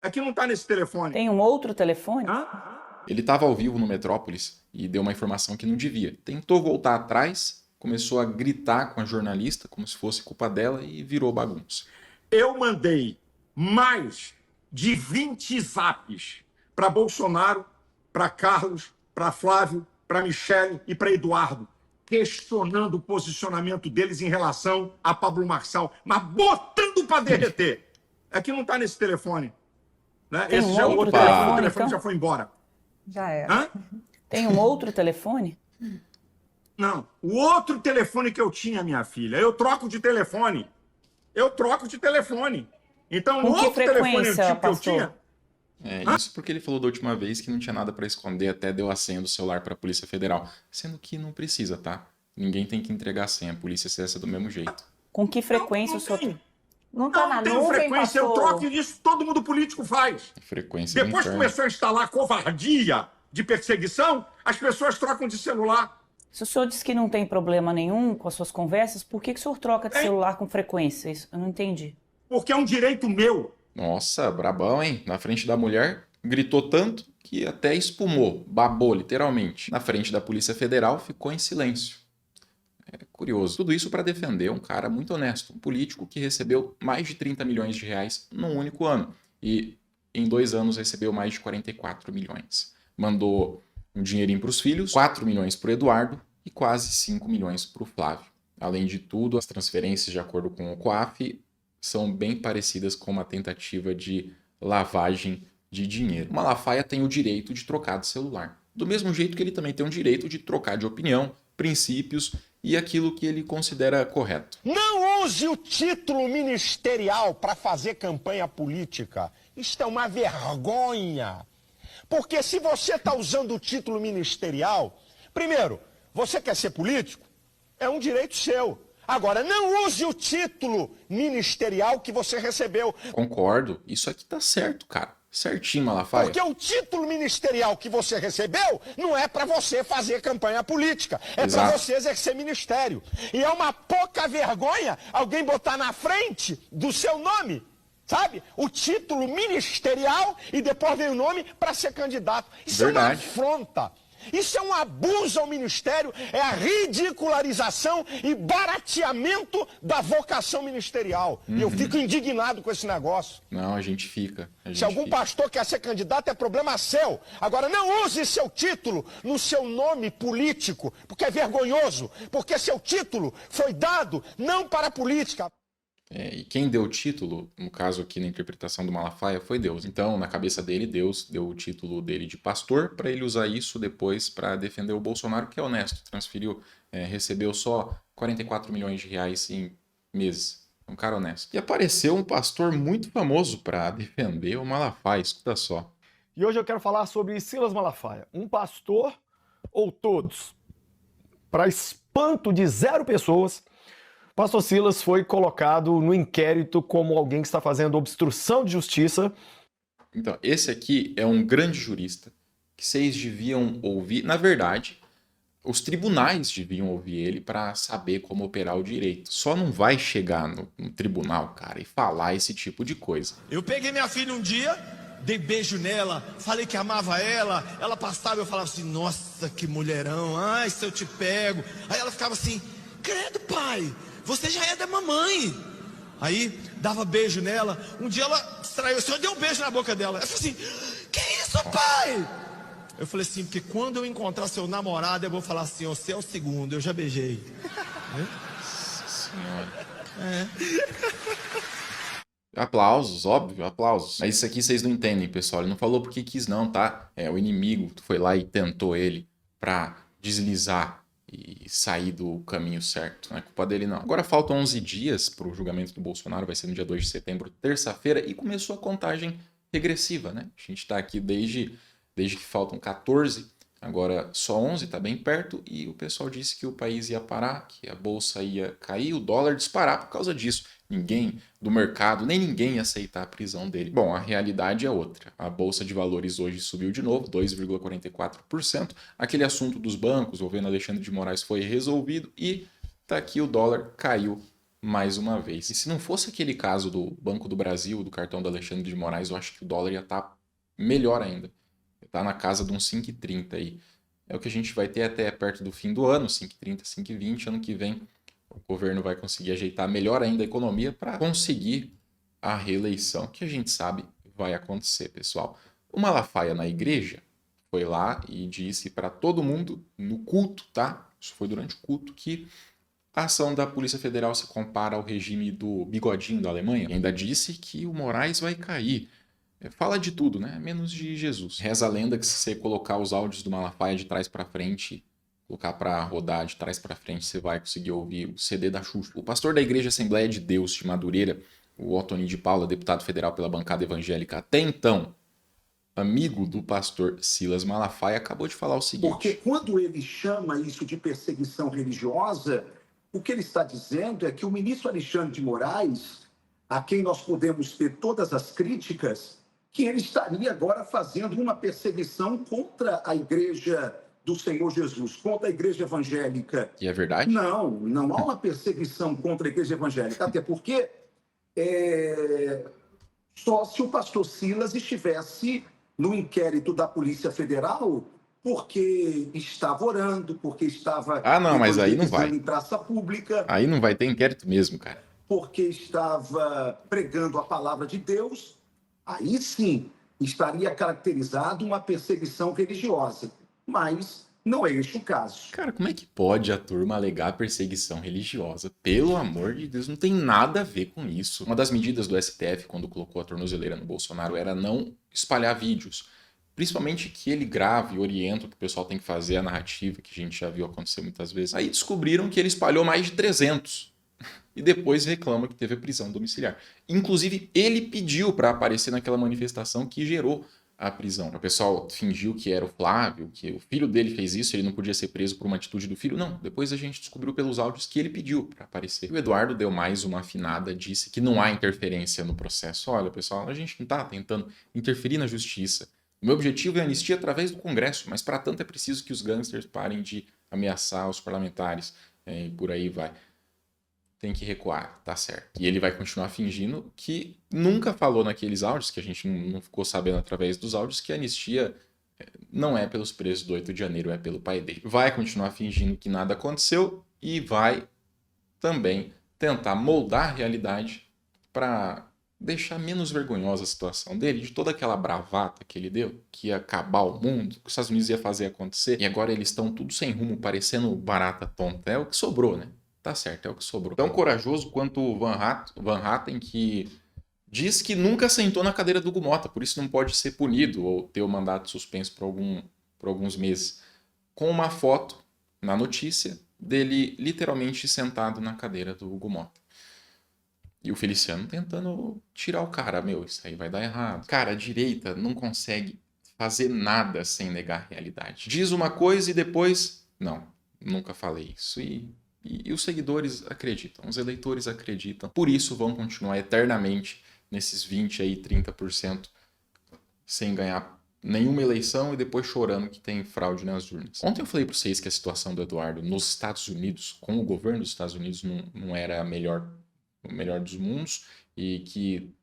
Aqui não está nesse telefone. Tem um outro telefone? Hã? Ele estava ao vivo no Metrópolis e deu uma informação que não devia. Tentou voltar atrás, começou a gritar com a jornalista como se fosse culpa dela e virou bagunça. Eu mandei mais de 20 zaps para Bolsonaro, para Carlos, para Flávio, para Michele e para Eduardo, questionando o posicionamento deles em relação a Pablo Marçal, mas botando para derreter. Aqui não está nesse telefone. Né? Tem Esse um já é outro outro telefone, telefone, o telefone então? já foi embora. Já era. Hã? Tem um outro telefone? Não. O outro telefone que eu tinha, minha filha, eu troco de telefone. Então, Com o que outro telefone frequência, antigo que eu pastor? tinha... Isso porque ele falou da última vez que não tinha nada para esconder, até deu a senha do celular para a Polícia Federal. Sendo que não precisa, tá? Ninguém tem que entregar a senha, a polícia acessa do mesmo jeito. Com que frequência o senhor... Não tá na Não tem nuvem, frequência, eu pastor? troco isso, todo mundo político faz. Frequência do Depois inferno. começou a instalar covardia de perseguição, as pessoas trocam de celular. Se o senhor disse que não tem problema nenhum com as suas conversas, por que o senhor troca de celular com frequência? Isso eu não entendi. Porque é um direito meu. Nossa, brabão, hein? Na frente da mulher, gritou tanto que até espumou, babou, literalmente. Na frente da Polícia Federal, ficou em silêncio. É curioso. Tudo isso para defender um cara muito honesto, um político que recebeu mais de 30 milhões de reais num único ano. E em 2 anos recebeu mais de 44 milhões. Mandou um dinheirinho para os filhos, 4 milhões para o Eduardo e quase 5 milhões para o Flávio. Além de tudo, as transferências, de acordo com o COAF, são bem parecidas com uma tentativa de lavagem de dinheiro. O Malafaia tem o direito de trocar de celular. Do mesmo jeito que ele também tem o direito de trocar de opinião, princípios e aquilo que ele considera correto. Não use o título ministerial para fazer campanha política. Isto é uma vergonha. Porque se você está usando o título ministerial, primeiro, você quer ser político? É um direito seu. Agora, não use o título ministerial que você recebeu. Concordo, isso aqui tá certo, cara. Certinho, Malafaia. Porque o título ministerial que você recebeu não é para você fazer campanha política, é para você exercer ministério. E é uma pouca vergonha alguém botar na frente do seu nome, sabe? O título ministerial e depois vem o nome para ser candidato. Isso Verdade. é uma afronta. Isso é um abuso ao ministério, é a ridicularização e barateamento da vocação ministerial. E eu fico indignado com esse negócio. Não, a gente fica. Se algum pastor quer ser candidato, é problema seu. Agora, não use seu título no seu nome político, porque é vergonhoso. Porque seu título foi dado não para a política. E quem deu o título, no caso aqui na interpretação do Malafaia, foi Deus. Então, na cabeça dele, Deus deu o título dele de pastor para ele usar isso depois para defender o Bolsonaro, que é honesto. Transferiu, recebeu só 44 milhões de reais em meses. Um cara honesto. E apareceu um pastor muito famoso para defender o Malafaia, escuta só. E hoje eu quero falar sobre Silas Malafaia, um pastor ou todos. Para espanto de 0 pessoas, Pastor Silas foi colocado no inquérito como alguém que está fazendo obstrução de justiça. Então, esse aqui é um grande jurista que vocês deviam ouvir. Na verdade, os tribunais deviam ouvir ele para saber como operar o direito. Só não vai chegar no tribunal, cara, e falar esse tipo de coisa. Eu peguei minha filha um dia, dei beijo nela, falei que amava ela, ela passava e eu falava assim, nossa, que mulherão, ai, se eu te pego. Aí ela ficava assim, credo, pai, você já é da mamãe. Aí, dava beijo nela. Um dia ela distraiu, o senhor deu um beijo na boca dela. Ela falou assim, que isso, pai? Eu falei assim, porque quando eu encontrar seu namorado, eu vou falar assim, você é o segundo, eu já beijei. Nossa senhora. Aplausos, óbvio, aplausos. Mas isso aqui vocês não entendem, pessoal. Ele não falou porque quis não, tá? O inimigo foi lá e tentou ele pra deslizar e sair do caminho certo. Não é culpa dele, não. Agora faltam 11 dias para o julgamento do Bolsonaro, vai ser no dia 2 de setembro, terça-feira, e começou a contagem regressiva, né? A gente está aqui desde que faltam 14, agora só 11, está bem perto, e o pessoal disse que o país ia parar, que a bolsa ia cair, o dólar disparar por causa disso. Ninguém do mercado, nem ninguém ia aceitar a prisão dele. Bom, a realidade é outra. A bolsa de valores hoje subiu de novo, 2,44%. Aquele assunto dos bancos, o governo Alexandre de Moraes foi resolvido e tá aqui o dólar caiu mais uma vez. E se não fosse aquele caso do Banco do Brasil, do cartão do Alexandre de Moraes, eu acho que o dólar ia estar melhor ainda. Está na casa de uns 5,30 aí. É o que a gente vai ter até perto do fim do ano, 5,30, 5,20. Ano que vem o governo vai conseguir ajeitar melhor ainda a economia para conseguir a reeleição, que a gente sabe vai acontecer, pessoal. O Malafaia na igreja foi lá e disse para todo mundo no culto, tá? Isso foi durante o culto, que a ação da Polícia Federal se compara ao regime do Bigodinho da Alemanha. E ainda disse que o Moraes vai cair. Fala de tudo, né? Menos de Jesus. Reza a lenda que se você colocar os áudios do Malafaia de trás para frente, colocar para rodar de trás para frente, você vai conseguir ouvir o CD da Xuxa. O pastor da Igreja Assembleia de Deus de Madureira, o Otoni de Paula, deputado federal pela bancada evangélica, até então amigo do pastor Silas Malafaia, acabou de falar o seguinte. Porque quando ele chama isso de perseguição religiosa, o que ele está dizendo é que o ministro Alexandre de Moraes, a quem nós podemos ter todas as críticas, que ele estaria agora fazendo uma perseguição contra a igreja do Senhor Jesus, contra a igreja evangélica. E é verdade? Não há uma perseguição contra a igreja evangélica, até porque só se o pastor Silas estivesse no inquérito da Polícia Federal, porque estava orando, porque estava mas aí não vai. em praça pública. Aí não vai ter inquérito mesmo, cara. Porque estava pregando a palavra de Deus, aí sim estaria caracterizado uma perseguição religiosa. Mas não é este o caso. Cara, como é que pode a turma alegar perseguição religiosa? Pelo amor de Deus, não tem nada a ver com isso. Uma das medidas do STF, quando colocou a tornozeleira no Bolsonaro, era não espalhar vídeos. Principalmente que ele grave e orienta o que o pessoal tem que fazer, a narrativa, que a gente já viu acontecer muitas vezes. Aí descobriram que ele espalhou mais de 300. E depois reclama que teve a prisão domiciliar. Inclusive, ele pediu para aparecer naquela manifestação que gerou a prisão. O pessoal fingiu que era o Flávio, que o filho dele fez isso, ele não podia ser preso por uma atitude do filho. Não, depois a gente descobriu pelos áudios que ele pediu para aparecer. O Eduardo deu mais uma afinada, disse que não há interferência no processo. Olha, pessoal, a gente não está tentando interferir na justiça. O meu objetivo é anistia através do Congresso, mas para tanto é preciso que os gangsters parem de ameaçar os parlamentares e por aí vai. Tem que recuar, tá certo. E ele vai continuar fingindo que nunca falou naqueles áudios, que a gente não ficou sabendo através dos áudios, que a anistia não é pelos presos do 8 de janeiro, é pelo pai dele. Vai continuar fingindo que nada aconteceu e vai também tentar moldar a realidade para deixar menos vergonhosa a situação dele, de toda aquela bravata que ele deu, que ia acabar o mundo, que os Estados Unidos ia fazer acontecer, e agora eles estão tudo sem rumo, parecendo barata tonta. É o que sobrou, né? Tá certo, é o que sobrou. Tão corajoso quanto o Van Hatten, que diz que nunca sentou na cadeira do Hugo Mota, por isso não pode ser punido ou ter o mandato suspenso por alguns meses. Com uma foto na notícia dele literalmente sentado na cadeira do Hugo Mota. E o Feliciano tentando tirar o cara. Meu, isso aí vai dar errado. Cara, a direita não consegue fazer nada sem negar a realidade. Diz uma coisa e depois... Não, nunca falei isso. E os seguidores acreditam, os eleitores acreditam. Por isso vão continuar eternamente nesses 20 aí, 30% sem ganhar nenhuma eleição e depois chorando que tem fraude nas urnas. Ontem eu falei para vocês que a situação do Eduardo nos Estados Unidos, com o governo dos Estados Unidos, não era o melhor dos mundos e que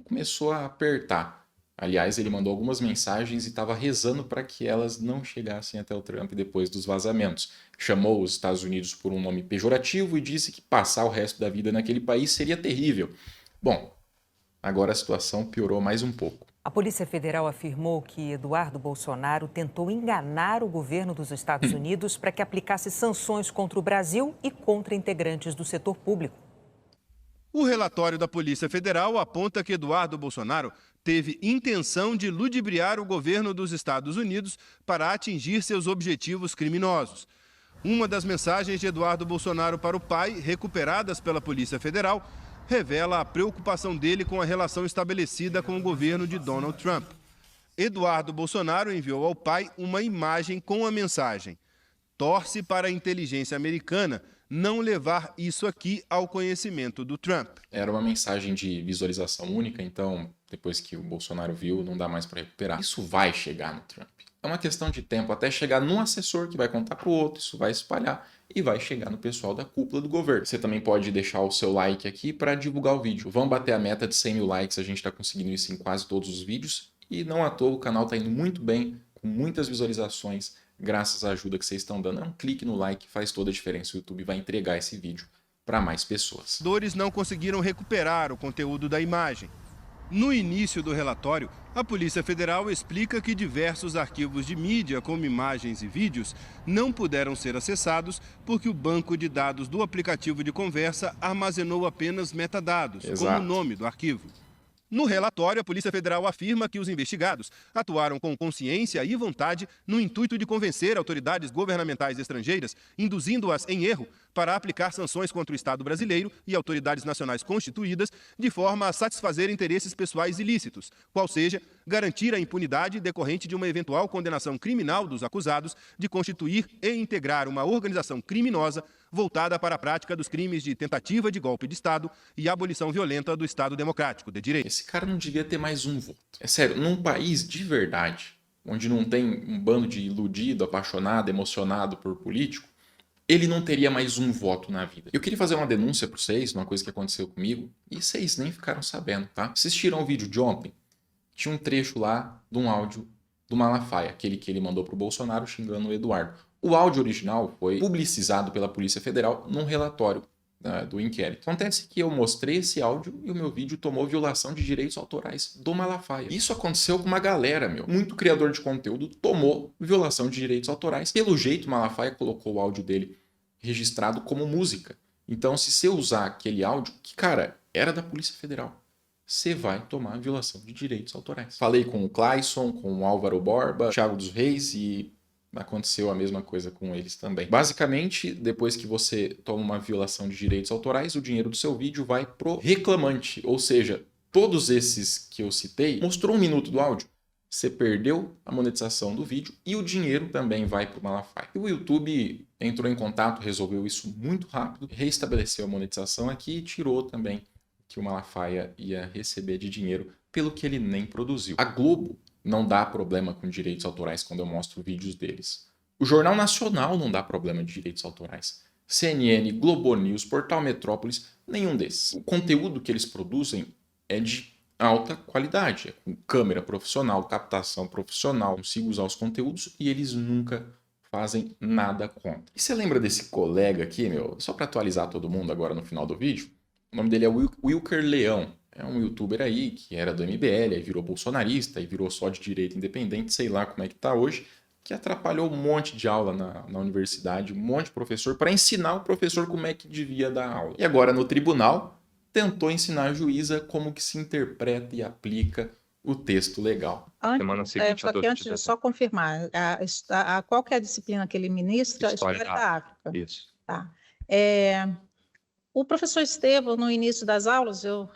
começou a apertar. Aliás, ele mandou algumas mensagens e estava rezando para que elas não chegassem até o Trump depois dos vazamentos. Chamou os Estados Unidos por um nome pejorativo e disse que passar o resto da vida naquele país seria terrível. Bom, agora a situação piorou mais um pouco. A Polícia Federal afirmou que Eduardo Bolsonaro tentou enganar o governo dos Estados Unidos para que aplicasse sanções contra o Brasil e contra integrantes do setor público. O relatório da Polícia Federal aponta que Eduardo Bolsonaro teve intenção de ludibriar o governo dos Estados Unidos para atingir seus objetivos criminosos. Uma das mensagens de Eduardo Bolsonaro para o pai, recuperadas pela Polícia Federal, revela a preocupação dele com a relação estabelecida com o governo de Donald Trump. Eduardo Bolsonaro enviou ao pai uma imagem com a mensagem: torce para a inteligência americana não levar isso aqui ao conhecimento do Trump. Era uma mensagem de visualização única, então depois que o Bolsonaro viu, não dá mais para recuperar. Isso vai chegar no Trump. é uma questão de tempo até chegar num assessor que vai contar para o outro, isso vai espalhar e vai chegar no pessoal da cúpula do governo. Você também pode deixar o seu like aqui para divulgar o vídeo. Vamos bater a meta de 100 mil likes, a gente está conseguindo isso em quase todos os vídeos e não à toa o canal está indo muito bem, com muitas visualizações, graças à ajuda que vocês estão dando. É um clique no like que faz toda a diferença, o YouTube vai entregar esse vídeo para mais pessoas. Os não conseguiram recuperar o conteúdo da imagem. No início do relatório, a Polícia Federal explica que diversos arquivos de mídia, como imagens e vídeos, não puderam ser acessados porque o banco de dados do aplicativo de conversa armazenou apenas metadados, como o nome do arquivo. No relatório, a Polícia Federal afirma que os investigados atuaram com consciência e vontade no intuito de convencer autoridades governamentais estrangeiras, induzindo-as em erro para aplicar sanções contra o Estado brasileiro e autoridades nacionais constituídas, de forma a satisfazer interesses pessoais ilícitos, qual seja, garantir a impunidade decorrente de uma eventual condenação criminal dos acusados de constituir e integrar uma organização criminosa voltada para a prática dos crimes de tentativa de golpe de Estado e abolição violenta do Estado Democrático de Direito. Esse cara não devia ter mais um voto. É sério, num país de verdade, onde não tem um bando de iludido, apaixonado, emocionado por político, ele não teria mais um voto na vida. Eu queria fazer uma denúncia para vocês, uma coisa que aconteceu comigo, e vocês nem ficaram sabendo, tá? Assistiram o vídeo de ontem? Tinha um trecho lá de um áudio do Malafaia, aquele que ele mandou pro Bolsonaro xingando o Eduardo. O áudio original foi publicizado pela Polícia Federal num relatório do inquérito. Acontece que eu mostrei esse áudio e o meu vídeo tomou violação de direitos autorais do Malafaia. Isso aconteceu com uma galera, muito criador de conteúdo tomou violação de direitos autorais. Pelo jeito, o Malafaia colocou o áudio dele registrado como música. Então, se você usar aquele áudio, que, cara, era da Polícia Federal, você vai tomar violação de direitos autorais. Falei com o Clayson, com o Álvaro Borba, Thiago dos Reis e aconteceu a mesma coisa com eles também. Basicamente, depois que você toma uma violação de direitos autorais, o dinheiro do seu vídeo vai pro reclamante. Ou seja, todos esses que eu citei, mostrou 1 minuto do áudio, você perdeu a monetização do vídeo e o dinheiro também vai pro Malafaia. E o YouTube entrou em contato, resolveu isso muito rápido, reestabeleceu a monetização aqui e tirou também que o Malafaia ia receber de dinheiro pelo que ele nem produziu. A Globo não dá problema com direitos autorais quando eu mostro vídeos deles. O Jornal Nacional não dá problema de direitos autorais. CNN, Globo News, Portal Metrópolis, nenhum desses. O conteúdo que eles produzem é de alta qualidade, é com câmera profissional, captação profissional, consigo usar os conteúdos e eles nunca fazem nada contra. E você lembra desse colega aqui, só para atualizar todo mundo agora no final do vídeo? O nome dele é Wilker Leão. É um youtuber aí que era do MBL, aí virou bolsonarista, aí virou só de direita independente, sei lá como é que tá hoje, que atrapalhou um monte de aula na universidade, um monte de professor, para ensinar o professor como é que devia dar aula. E agora no tribunal, tentou ensinar a juíza como que se interpreta e aplica o texto legal. Antes de só confirmar, qual que é a disciplina que ele ministra? História da África. Isso. Tá. O professor Estevão, no início das aulas, eu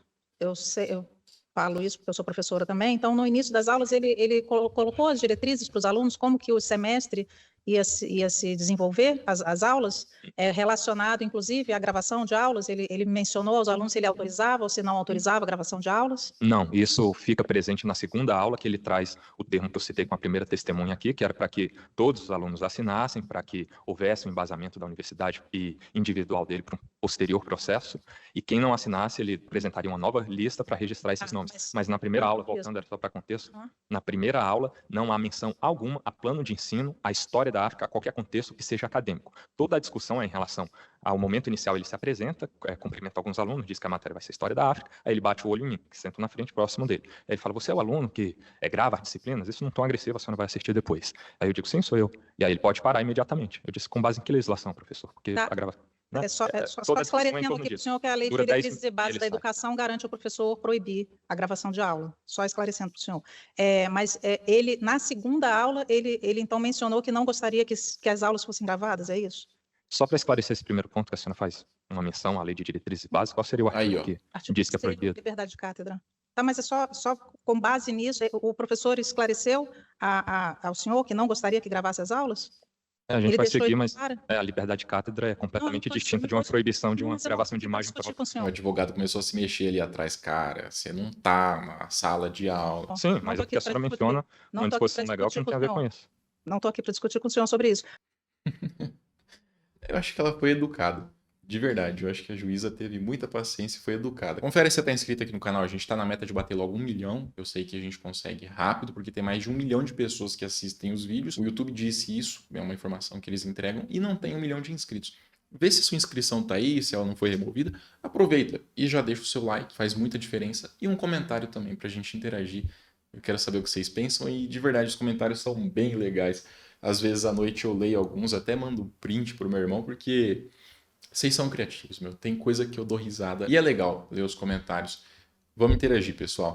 falo isso porque eu sou professora também, então no início das aulas ele colocou as diretrizes para os alunos, como que o semestre ia se desenvolver, as aulas, relacionado inclusive à gravação de aulas, ele mencionou aos alunos se ele autorizava ou se não autorizava a gravação de aulas? Não, isso fica presente na segunda aula, que ele traz o termo que eu citei com a primeira testemunha aqui, que era para que todos os alunos assinassem, para que houvesse um embasamento da universidade e individual dele para um posterior processo, e quem não assinasse, ele apresentaria uma nova lista para registrar esses nomes. Mas na primeira aula, voltando, era só para contexto, na primeira aula não há menção alguma a plano de ensino, a história da África, a qualquer contexto que seja acadêmico. Toda a discussão é em relação ao momento inicial, ele se apresenta, cumprimenta alguns alunos, diz que a matéria vai ser História da África, aí ele bate o olho em mim, que sento na frente, próximo dele. Aí ele fala, você é o aluno que grava as disciplinas? Isso não é tão agressivo, a senhora vai assistir depois. Aí eu digo, sim, sou eu. E aí ele pode parar imediatamente. Eu disse, com base em que legislação, professor? Porque a gravação... Né? Só esclarecendo aqui para o senhor que a Lei de Diretrizes e Bases da Educação garante ao professor proibir a gravação de aula. Só esclarecendo para o senhor. Mas ele, na segunda aula, ele então mencionou que não gostaria que as aulas fossem gravadas, é isso? Só para esclarecer esse primeiro ponto que a senhora faz uma menção à Lei de Diretrizes e Bases, qual seria o artigo que diz que é proibido? Liberdade de cátedra. Tá, mas é só com base nisso, o professor esclareceu ao senhor que não gostaria que gravasse as aulas? A gente vai seguir, mas a liberdade de cátedra é completamente distinta de uma proibição de uma gravação de imagem. O advogado começou a se mexer ali atrás. Cara, você não tá na sala de aula. Sim, mas o que a senhora menciona uma disposição legal que não tem a ver com isso. Não estou aqui para discutir com o senhor sobre isso. Eu acho que ela foi educada. De verdade, eu acho que a juíza teve muita paciência e foi educada. Confere se você está inscrito aqui no canal, a gente está na meta de bater logo 1 milhão. Eu sei que a gente consegue rápido, porque tem mais de 1 milhão de pessoas que assistem os vídeos. O YouTube disse isso, é uma informação que eles entregam, e não tem 1 milhão de inscritos. Vê se sua inscrição tá aí, se ela não foi removida. Aproveita e já deixa o seu like, faz muita diferença. E um comentário também pra gente interagir. Eu quero saber o que vocês pensam e de verdade os comentários são bem legais. Às vezes à noite eu leio alguns, até mando print pro meu irmão, porque vocês são criativos, meu. Tem coisa que eu dou risada e é legal ler os comentários. Vamos interagir, pessoal.